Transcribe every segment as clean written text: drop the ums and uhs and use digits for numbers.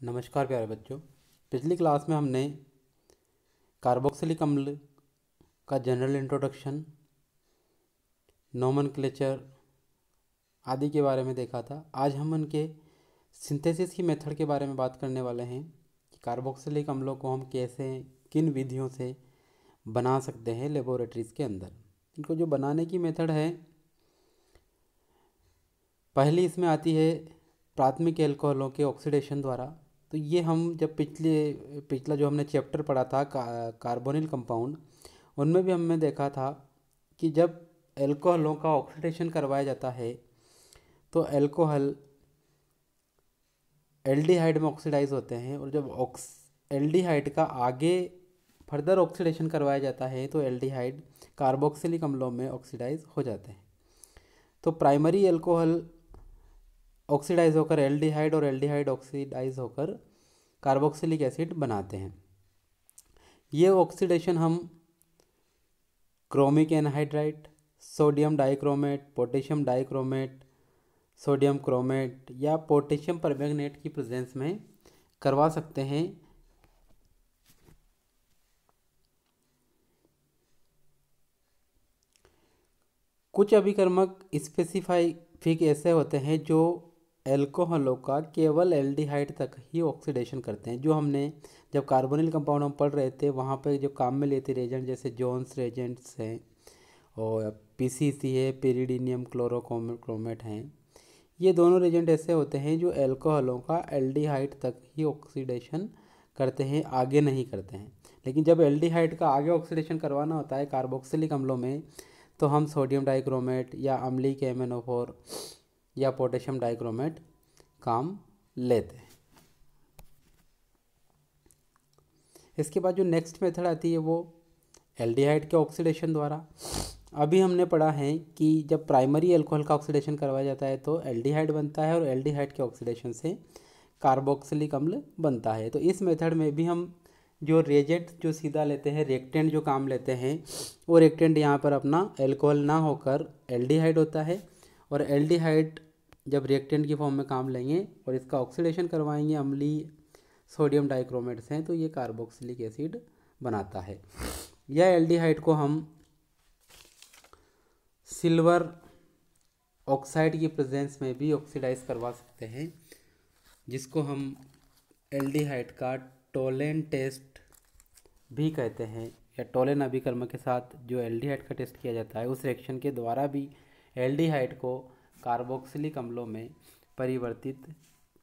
नमस्कार प्यारे बच्चों। पिछली क्लास में हमने कार्बोक्सिलिक अम्ल का जनरल इंट्रोडक्शन, नोमेनक्लेचर आदि के बारे में देखा था। आज हम उनके सिंथेसिस की मेथड के बारे में बात करने वाले हैं कि कार्बोक्सिलिक अम्लों को हम कैसे, किन विधियों से बना सकते हैं लेबोरेटरीज़ के अंदर। इनको जो बनाने की मेथड है, पहली इसमें आती है प्राथमिक एल्कोहलों के ऑक्सीडेशन द्वारा। तो ये हम जब पिछला जो हमने चैप्टर पढ़ा था कार्बोनिल कंपाउंड, उनमें भी हमने देखा था कि जब एल्कोहलों का ऑक्सीडेशन करवाया जाता है तो एल्कोहल एल्डिहाइड में ऑक्सीडाइज होते हैं, और जब एल्डिहाइड का आगे फर्दर ऑक्सीडेशन करवाया जाता है तो एल्डिहाइड कार्बोक्सिलिक अम्लों में ऑक्सीडाइज हो जाते हैं। तो प्राइमरी एल्कोहल ऑक्सीडाइज होकर एल्डिहाइड और एल्डिहाइड ऑक्सीडाइज होकर कार्बोक्सिलिक एसिड बनाते हैं। ये ऑक्सीडेशन हम chromic anhydride, sodium dichromate, potassium dichromate, sodium chromate या पोटेशियम परमैंगनेट की प्रेजेंस में करवा सकते हैं। कुछ अभिकर्मक स्पेसिफिक ऐसे होते हैं जो एल्कोहलों का केवल एल्डिहाइड तक ही ऑक्सीडेशन करते हैं। जो हमने जब कार्बोनिल कंपाउंड हम पढ़ रहे थे वहाँ पे जो काम में लेते रेजेंट जैसे जोन्स रेजेंट्स हैं और पीसीसी है, पेरिडीनियम क्लोरोक्रोमेट हैं, ये दोनों रेजेंट ऐसे होते हैं जो एल्कोहलों का एल्डिहाइड तक ही ऑक्सीडेशन करते हैं, आगे नहीं करते हैं। लेकिन जब एल्डिहाइड का आगे ऑक्सीडेशन करवाना होता है कार्बोक्सिलिक अम्लों में, तो हम सोडियम डाइक्रोमेट या अम्लीय MnO4 या पोटेशियम डाइक्रोमेट काम लेते हैं। इसके बाद जो नेक्स्ट मेथड आती है वो एल्डिहाइड के ऑक्सीडेशन द्वारा। अभी हमने पढ़ा है कि जब प्राइमरी एल्कोहल का ऑक्सीडेशन करवाया जाता है तो एल्डिहाइड बनता है और एल्डिहाइड के ऑक्सीडेशन से कार्बोक्सिलिक अम्ल बनता है। तो इस मेथड में भी हम जो रिएजेंट जो सीधा लेते हैं, रिएक्टेंट जो काम लेते हैं, वो रिएक्टेंट यहाँ पर अपना एल्कोहल ना होकर एल्डिहाइड होता है, और एल्डिहाइड जब रिएक्टेंट की फॉर्म में काम लेंगे और इसका ऑक्सीडेशन करवाएंगे अम्लीय सोडियम डाइक्रोमेट से, तो ये कार्बोक्सिलिक एसिड बनाता है। यह एल्डिहाइड को हम सिल्वर ऑक्साइड की प्रेजेंस में भी ऑक्सीडाइज करवा सकते हैं, जिसको हम एल्डिहाइड का टोलेन टेस्ट भी कहते हैं, या टोलेन अभिकर्मक के साथ जो एल्डिहाइड का टेस्ट किया जाता है उस रिएक्शन के द्वारा भी एल्डिहाइड को कार्बोक्सिलिक अम्लों में परिवर्तित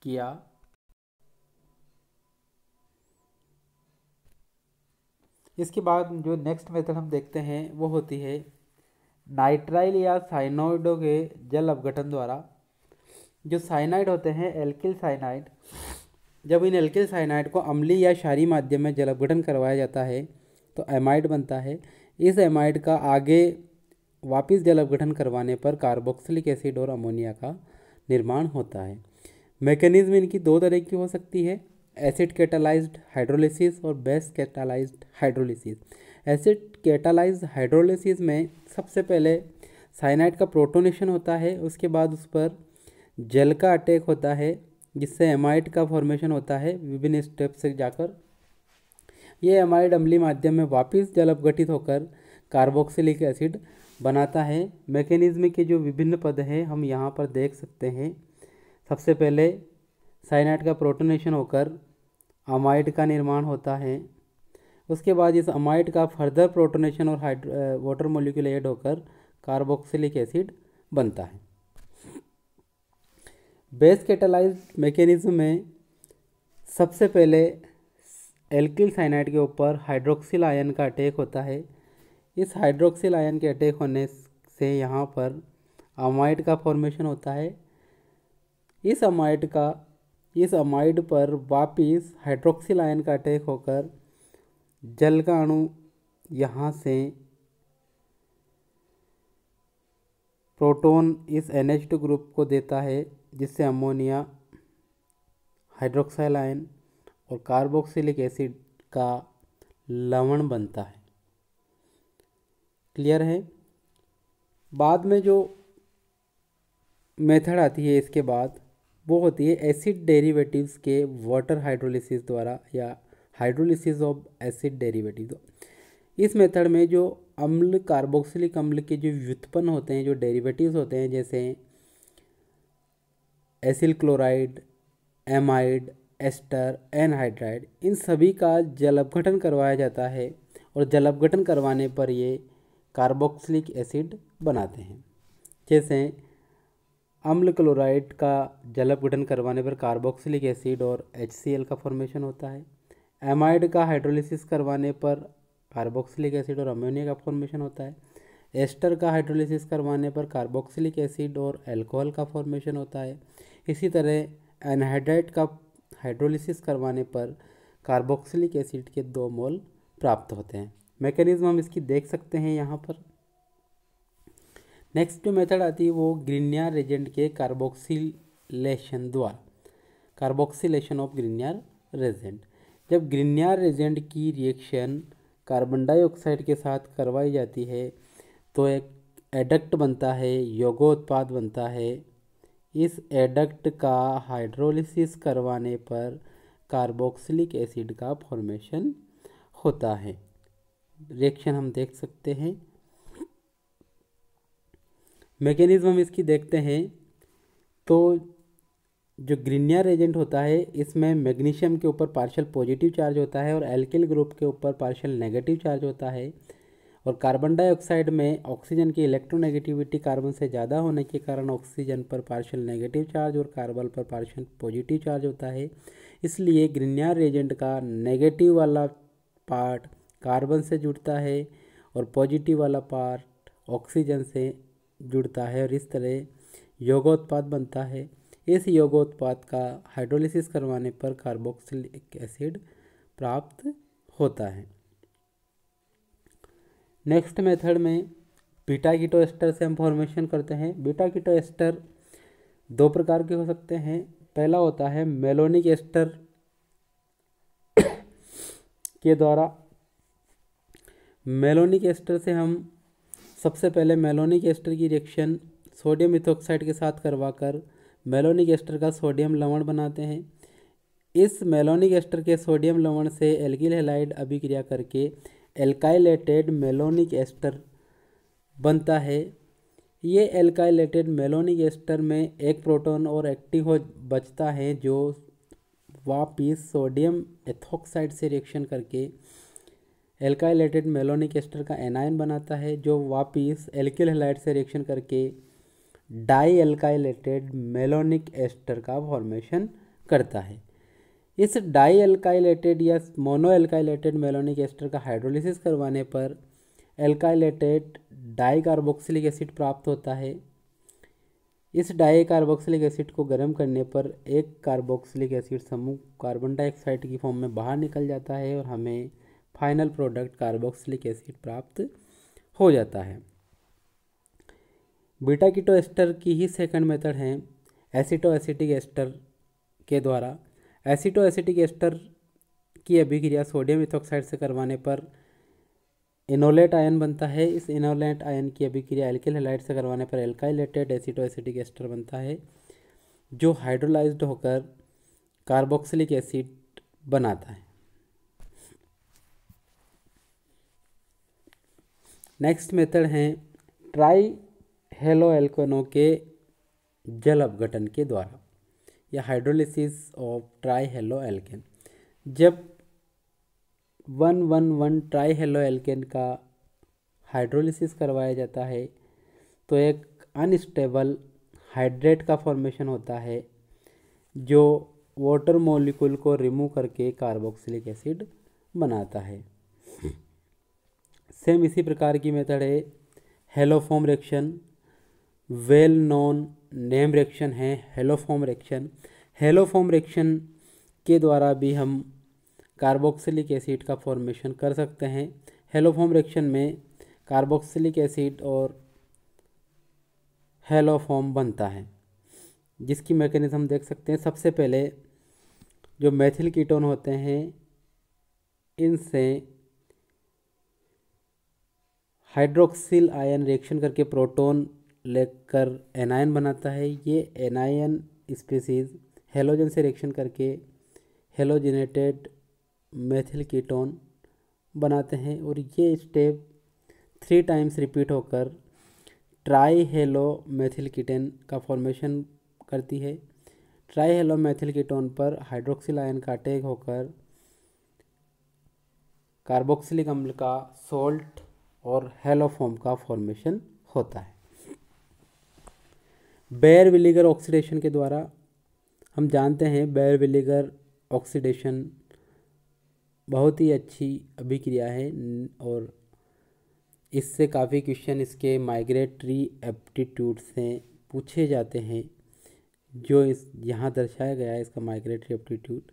किया। इसके बाद जो नेक्स्ट मेथड हम देखते हैं वो होती है नाइट्राइल या साइनाइडों के जल अपघटन द्वारा। जो साइनाइड होते हैं एल्किल साइनाइड, जब इन एल्किल साइनाइड को अम्लीय या क्षारीय माध्यम में जल अपघटन करवाया जाता है तो एमाइड बनता है। इस एमाइड का आगे वापस जल अपघटन करवाने पर कार्बोक्सिलिक एसिड और अमोनिया का निर्माण होता है। मैकेनिज्म इनकी दो तरह की हो सकती है, एसिड कैटालाइज्ड हाइड्रोलिसिस और base catalysed hydrolysis. Acid catalysed hydrolysis में सबसे पहले साइनाइड का प्रोटोनेशन होता है, उसके बाद उस पर जल का अटैक होता है जिससे एमाइड का फॉर्मेशन होता है विभिन्न स्टेप से जाकर। ये एमाइड अम्लीय माध्यम में वापस जल अपघटित होकर कार्बोक्सिलिक एसिड बनाता है। मैकेनिज्म के जो विभिन्न पद हैं हम यहाँ पर देख सकते हैं। सबसे पहले साइनाइड का प्रोटोनेशन होकर अमाइड का निर्माण होता है, उसके बाद इस अमाइड का फर्दर प्रोटोनेशन और वाटर मॉलिक्यूल ऐड होकर कार्बोक्सिलिक एसिड बनता है। बेस कैटालाइज्ड मैकेनिज्म में सबसे पहले एल्किल साइनाइड के ऊपर हाइड्रोक्सिल आयन का अटैक होता है। इस हाइड्रोक्सिल आयन के अटैक होने से यहाँ पर अमाइड का फॉर्मेशन होता है। इस अमाइड पर वापिस हाइड्रोक्सिल आयन का अटैक होकर जल का अणु यहाँ से प्रोटॉन इस NH2 ग्रुप को देता है, जिससे अमोनिया, हाइड्रोक्साइल आयन और कार्बोक्सिलिक एसिड का लवण बनता है। क्लियर है। बाद में जो मेथड आती है इसके बाद वो होती है एसिड डेरिवेटिव्स के वाटर हाइड्रोलिसिस द्वारा या हाइड्रोलिसिस ऑफ एसिड डेरिवेटिव। इस मेथड में जो अम्ल कार्बोक्सिलिक अम्ल के जो व्युत्पन्न होते हैं, जो डेरिवेटिव्स होते हैं, जैसे acyl chloride, amide, ester, anhydride, इन सभी का जल अपघटन करवाया जाता है और जल अपघटन करवाने पर ये कार्बोक्सिलिक एसिड बनाते हैं। जैसे अम्ल क्लोराइड का जल अपघटन करवाने पर कार्बोक्सिलिक एसिड और HCl का फॉर्मेशन होता है। एमाइड का हाइड्रोलिसिस करवाने पर कार्बोक्सिलिक एसिड और अमोनिया का फॉर्मेशन होता है। एस्टर का हाइड्रोलिसिस करवाने पर कार्बोक्सिलिक एसिड और अल्कोहल का फॉर्मेशन होता है। इसी तरह एनहाइड्राइड का हाइड्रोलिसिस करवाने पर कार्बोक्सिलिक एसिड के 2 मोल प्राप्त होते हैं। मैकेनिज्म हम इसकी देख सकते हैं यहाँ पर। नेक्स्ट जो मेथड आती है वो ग्रिग्नार्ड रेजेंट के कार्बोक्सिलेशन द्वारा, कार्बोक्सिलेशन ऑफ ग्रिग्नार्ड रेजेंट। जब ग्रिग्नार्ड रेजेंट की रिएक्शन कार्बन डाइऑक्साइड के साथ करवाई जाती है तो एक एडक्ट बनता है, यौगोत्पाद बनता है। इस एडक्ट का हाइड्रोलिसिस करवाने पर कार्बोक्सिलिक एसिड का फॉर्मेशन होता है। रिएक्शन हम देख सकते हैं। मैकेनिज्म हम इसकी देखते हैं तो जो ग्रिग्नार्ड एजेंट होता है इसमें मैग्नीशियम के ऊपर पार्शियल पॉजिटिव चार्ज होता है और एल्किल ग्रुप के ऊपर पार्शियल नेगेटिव चार्ज होता है। और कार्बन डाइऑक्साइड में ऑक्सीजन की इलेक्ट्रोनेगेटिविटी कार्बन से ज़्यादा होने के कारण ऑक्सीजन पर पार्शियल नेगेटिव चार्ज और कार्बन पर पार्शियल पॉजिटिव चार्ज होता है। इसलिए ग्रिग्नार्ड एजेंट का नेगेटिव वाला पार्ट कार्बन से जुड़ता है और पॉजिटिव वाला पार्ट ऑक्सीजन से जुड़ता है और इस तरह यौगोत्पाद बनता है। इस यौगोत्पाद का हाइड्रोलिसिस करवाने पर कार्बोक्सिलिक एसिड प्राप्त होता है। नेक्स्ट मेथड में बीटा कीटो एस्टर से हम फॉर्मेशन करते हैं। बीटा कीटो एस्टर 2 प्रकार के हो सकते हैं। पहला होता है मेलोनिक एस्टर के द्वारा। मेलोनिक एस्टर से हम सबसे पहले मेलोनिक एस्टर की रिएक्शन सोडियम इथोक्साइड के साथ करवाकर मेलोनिक एस्टर का सोडियम लवण बनाते हैं। इस मेलोनिक एस्टर के सोडियम लवण से एल्किल हैलाइड अभिक्रिया करके एल्काइलेटेड मेलोनिक एस्टर बनता है। ये एल्काइलेटेड मेलोनिक एस्टर में एक प्रोटॉन और एक्टिव हो बचता है जो वापिस सोडियम एथोक्साइड से रिएक्शन करके एल्काइलेटेड मेलोनिक एस्टर का एनायन बनाता है जो वापिस एल्किल हैलाइड से रिएक्शन करके डाई एल्काइलेटेड मेलोनिक एस्टर का फॉर्मेशन करता है। इस डाई एल्काइलेटेड या मोनो एल्काइलेटेड मेलोनिक एस्टर का हाइड्रोलिसिस करवाने पर एल्काइलेटेड डाई कार्बोक्सिलिक एसिड प्राप्त होता है। इस डाई कार्बोक्सिलिक एसिड को गर्म करने पर एक कार्बोक्सिलिक एसिड समूह कार्बन डाइऑक्साइड की फॉर्म में बाहर निकल जाता है और हमें फाइनल प्रोडक्ट कार्बोक्सिलिक एसिड प्राप्त हो जाता है। बीटा कीटो एस्टर की ही सेकंड मेथड है एसिटो एसिटिक एस्टर के द्वारा। एसिटो एसिटिक एस्टर की अभिक्रिया सोडियम इथोक्साइड से करवाने पर इनोलेट आयन बनता है। इस इनोलेट आयन की अभिक्रिया एल्किल हैलाइड से करवाने पर एल्काइलेटेड एसिटो एसिटिक एस्टर बनता है जो हाइड्रोलाइज्ड होकर कार्बोक्सिलिक एसिड बनाता है। नेक्स्ट मेथड है ट्राई हेलो एल्केनों के जल अपघटन के द्वारा या hydrolysis of try halo alkane. जब 1,1,1 ट्राई हेलो एल्केन का हाइड्रोलिसिस करवाया जाता है तो एक अनस्टेबल हाइड्रेट का फॉर्मेशन होता है जो वाटर मॉलिक्यूल को रिमूव करके कार्बोक्सिलिक एसिड बनाता है। सेम इसी प्रकार की मेथड है haloform reaction. Well known name reaction है हेलोफॉर्म रिएक्शन। हेलोफॉर्म रिएक्शन के द्वारा भी हम कार्बोक्सिलिक एसिड का फॉर्मेशन कर सकते हैं। हेलोफॉर्म रिएक्शन में कार्बोक्सिलिक एसिड और हेलोफॉर्म बनता है जिसकी मैकेनिज्म देख सकते हैं। सबसे पहले जो मेथिल कीटोन होते हैं इनसे हाइड्रोक्सिल आयन रिएक्शन करके प्रोटॉन लेकर एनायन बनाता है। ये एनायन स्पीसीज हेलोजन से रिएक्शन करके हेलोजिनेटेड मेथिल कीटोन बनाते हैं और ये स्टेप 3 टाइम्स रिपीट होकर ट्राई हेलो मेथिल कीटोन का फॉर्मेशन करती है। ट्राई हेलो मेथिल कीटोन पर हाइड्रोक्सिल आयन का अटैक होकर कार्बोक्सिलिक अम्ल का सोल्ट और हेलोफॉर्म का फॉर्मेशन होता है। बेयर विनेगर ऑक्सीडेशन के द्वारा हम जानते हैं बेयर विनेगर ऑक्सीडेशन बहुत ही अच्छी अभिक्रिया है और इससे काफ़ी क्वेश्चन इसके माइग्रेटरी एप्टीट्यूड से पूछे जाते हैं। जो इस यहाँ दर्शाया गया है इसका माइग्रेटरी एप्टीट्यूड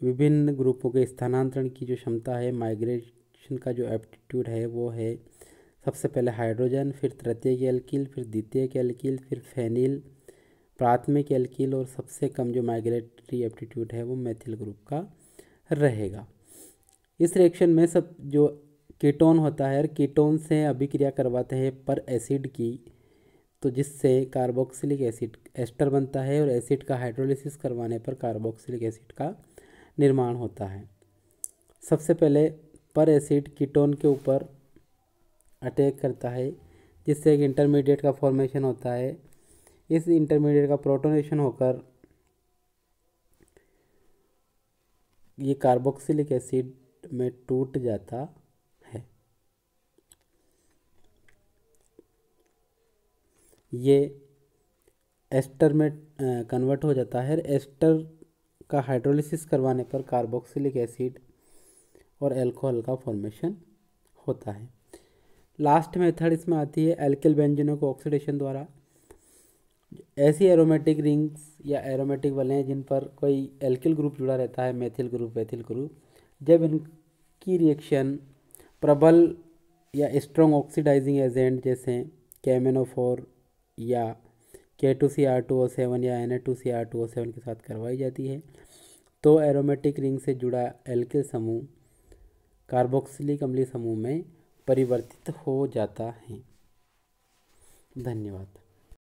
विभिन्न ग्रुपों के स्थानांतरण की जो क्षमता है, माइग्रेशन का जो एप्टीट्यूड है वो है सबसे पहले हाइड्रोजन, फिर तृतीयक एल्किल, फिर द्वितीयक एल्किल, फिर फेनिल, प्राथमिक एल्किल और सबसे कम जो माइग्रेटरी एप्टीट्यूड है वो मेथिल ग्रुप का रहेगा। इस रिएक्शन में सब जो कीटोन होता है कीटोन से अभिक्रिया करवाते हैं पर एसिड की, तो जिससे कार्बोक्सिलिक एसिड एस्टर बनता है और एसिड का हाइड्रोलिसिस करवाने पर कार्बोक्सिलिक एसिड का निर्माण होता है। सबसे पहले पर एसिड कीटोन के ऊपर अटैक करता है जिससे एक इंटरमीडिएट का फॉर्मेशन होता है। इस इंटरमीडिएट का प्रोटोनेशन होकर ये कार्बोक्सिलिक एसिड में टूट जाता है। ये एस्टर में कन्वर्ट हो जाता है। एस्टर का हाइड्रोलिसिस करवाने पर कार्बोक्सिलिक एसिड और अल्कोहल का फॉर्मेशन होता है। लास्ट मेथड इसमें आती है एल्किल बेंजीनों को ऑक्सीडेशन द्वारा। ऐसी एरोमेटिक रिंग्स या एरोमेटिक वलय जिन पर कोई एल्किल ग्रुप जुड़ा रहता है, मेथिल ग्रुप, एथिल ग्रुप, जब इनकी रिएक्शन प्रबल या स्ट्रॉन्ग ऑक्सीडाइजिंग एजेंट जैसे KMnO4 या K2Cr2O7 या Na2Cr2O7 के साथ करवाई जाती है तो एरोमेटिक रिंग से जुड़ा एल्किल समूह कार्बोक्सिलिक अम्लीय समूह में परिवर्तित हो जाता है। धन्यवाद।